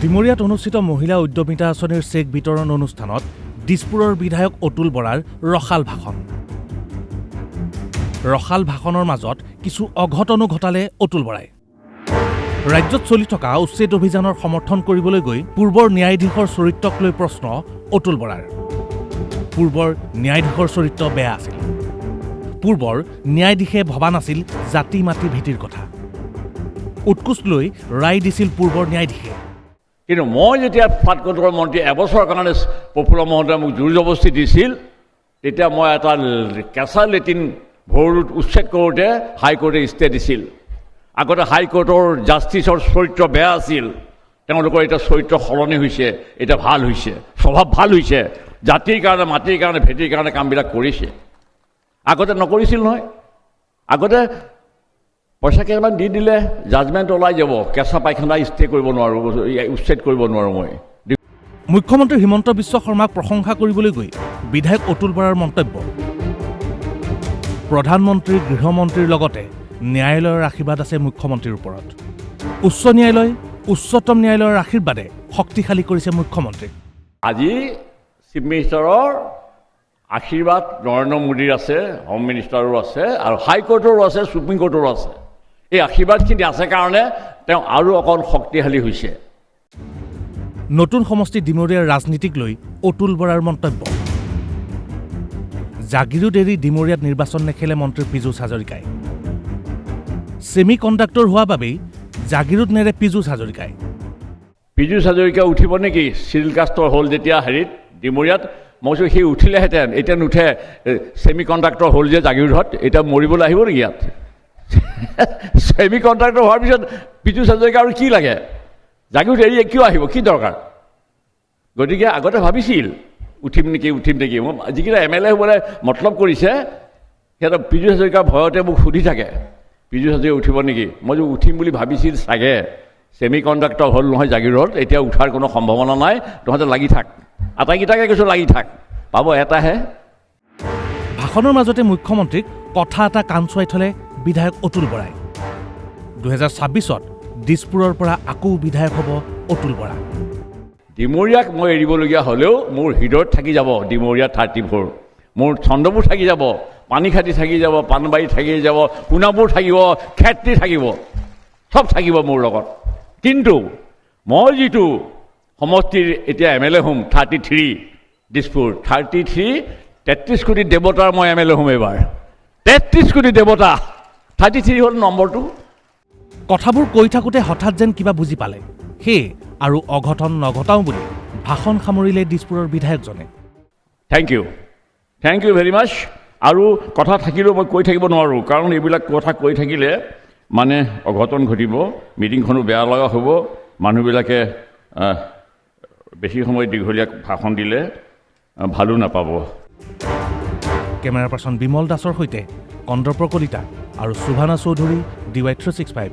ডিমৰীয়াত অনুষ্ঠিত মহিলা উদ্যমিতা আঁচনিৰ চেক বিতৰণ অনুষ্ঠানত দিছপুৰৰ বিধায়ক অতুল বৰাৰ ৰসাল ভাষণ। ৰসাল ভাষণৰ মাজত কিছু অঘটনো ঘটালে অতুল বৰাই। ৰাজ্যত চলি থকা উচ্ছেদ অভিযানৰ সমৰ্থন কৰিবলৈ গৈ পূৰ্বৰ ন্যায়াধীশৰ চৰিত্ৰক লৈ প্ৰশ্ন অতুল বৰাৰ। পূৰ্বৰ ন্যায়াধীশৰ চৰিত্ৰ বেয়া আছিল। পূৰ্বৰ ন্যায়াধীশে ভবা নাছিল জাতি মাটি ভেটিৰ কথা। উৎকোচ লৈ ৰায় দিছিল পূৰ্বৰ ন্যায়াধীশে। কিন্তু মই যেতিয়া পাটকটকৰ মন্ত্ৰী এবছৰৰ কাৰণে প্ৰফুল্ল মহোদয়ে মোক জোৰ জবস্তি দিছিল, তেতিয়া মই এটা কেঁচা লেট্ৰিন ভৰুত উচ্ছেদ কৰোঁতে হাইকোৰ্টে ষ্টে দিছিল। আগতে হাইকোৰ্টৰ জাষ্টিছৰ চৰিত্ৰ বেয়া আছিল, তেওঁলোকৰ এতিয়া চৰিত্ৰ সলনি হৈছে, এতিয়া ভাল হৈছে, স্বভাৱ ভাল হৈছে, জাতিৰ কাৰণে মাটিৰ কাৰণে ভেটিৰ কাৰণে কামবিলাক কৰিছে। আগতে নকৰিছিল নহয়। আগতে পইচা কেইটামান দি দিলে জাজমেণ্ট ওলাই যাব, কেঁচা পায়খানা ষ্টে কৰিব নোৱাৰোঁ, উচ্ছেদ কৰিব নোৱাৰোঁ মই। মুখ্যমন্ত্ৰী হিমন্ত বিশ্ব শৰ্মাক প্ৰশংসা কৰিবলৈ গৈ বিধায়ক অতুল বৰাৰ মন্তব্য। প্ৰধানমন্ত্ৰী গৃহমন্ত্ৰীৰ লগতে ন্যায়ালয়ৰ আশীৰ্বাদ আছে মুখ্যমন্ত্ৰীৰ ওপৰত। উচ্চ ন্যায়ালয় উচ্চতম ন্যায়ালয়ৰ আশীৰ্বাদে শক্তিশালী কৰিছে মুখ্যমন্ত্ৰীক। আজি চিফ মিনিষ্টাৰৰ আশীৰ্বাদ নৰেন্দ্ৰ মোদীৰ আছে, হোম মিনিষ্টাৰো আছে, আৰু হাইকোৰ্টৰো আছে, সুপ্ৰিম কোৰ্টৰো আছে। এই আশীৰ্বাদখিনি আছে কাৰণে তেওঁ আৰু অকণ শক্তিশালী হৈছে। নতুন সমষ্টি ডিমৰীয়াৰ ৰাজনীতিক লৈ অতুল বৰাৰ মন্তব্য। জাগিৰোড এৰি ডিমৰীয়াত নিৰ্বাচন নেখেলে মন্ত্ৰী পীযুষ হাজৰিকাই। ছেমি কণ্ডাক্টৰ হোৱা বাবেই জাগিৰোড নেৰে পীযুষ হাজৰিকাই। পীযুষ হাজৰিকা উঠিব নেকি? চিৰিল কাষ্টৰ হ'ল যেতিয়া হেৰিত ডিমৰীয়াত, মই কৈছোঁ সি উঠিলেহেঁতেন, এতিয়া নুঠে। ছেমি কণ্ডাক্টৰ হ'ল যে জাগিৰোডত, এতিয়া মৰিবলৈ আহিব নেকি ইয়াত? ছেমি কণ্ডাক্টৰ হোৱাৰ পিছত পীযুষ হাজৰিকা আৰু কি লাগে? জাগিৰোড এৰি কিয় আহিব? কি দৰকাৰ? গতিকে আগতে ভাবিছিল উঠিম নেকি। মই যিকেইটা MLA হ'বলৈ মতলব কৰিছে, সিহঁতে পীযুষ হাজৰিকাৰ ভয়তে মোক সুধি থাকে, পীযুষ হাজৰিকা উঠিব নেকি? মই যে উঠিম বুলি ভাবিছিল চাগে। ছেমি কণ্ডাক্টৰ হ'ল নহয় জাগিৰোড, এতিয়া উঠাৰ কোনো সম্ভাৱনা নাই। তহঁতে লাগি থাক, আটাইকেইটাকে কৈছোঁ লাগি থাক, পাব এটাহে। ভাষণৰ মাজতে মুখ্যমন্ত্ৰীক কথা এটা কাণচুৱাই থলে বিধায়ক অতুল বৰাই। 2026-ত দিছপুৰৰ পৰা আকৌ বিধায়ক হ'ব অতুল বৰা। ডিমৰীয়াক মই এৰিবলগীয়া হ'লেও মোৰ হৃদয়ত থাকি যাব ডিমৰীয়া 34, মোৰ চন্দ্ৰপুৰ থাকি যাব, পানীখাতি থাকি যাব, পাণবাৰী থাকি যাব, সোণাপুৰ থাকিব, খেত্ৰী থাকিব, চব থাকিব মোৰ লগত। কিন্তু মই যিটো সমষ্টিৰ এতিয়া MLA হ'ম 33, দিছপুৰ 33, 33 কোটি দেৱতাৰ মই MLA হ'ম এইবাৰ। 33 কোটি দেৱতা, 33 হ'ল নম্বৰটো। কথাবোৰ কৈ থাকোঁতে হঠাৎ যেন কিবা বুজি পালে, সেয়ে আৰু অঘটন নঘটাওঁ বুলি ভাষণ সামৰিলে দিছপুৰৰ বিধায়কজনে। থেংক ইউ ভেৰি মাছ। আৰু কথা থাকিলেও মই কৈ থাকিব নোৱাৰোঁ, কাৰণ এইবিলাক কথা কৈ থাকিলে মানে অঘটন ঘটিব, মিটিংখনো বেয়া লগা হ'ব, মানুহবিলাকে বেছি সময় দীঘলীয়া ভাষণ দিলে ভালো নাপাব। কেমেৰা পাৰ্চন বিমল দাসৰ সৈতে কন্দৰ্প কলিতা আৰু সুভানা চৌধুৰী, DY365।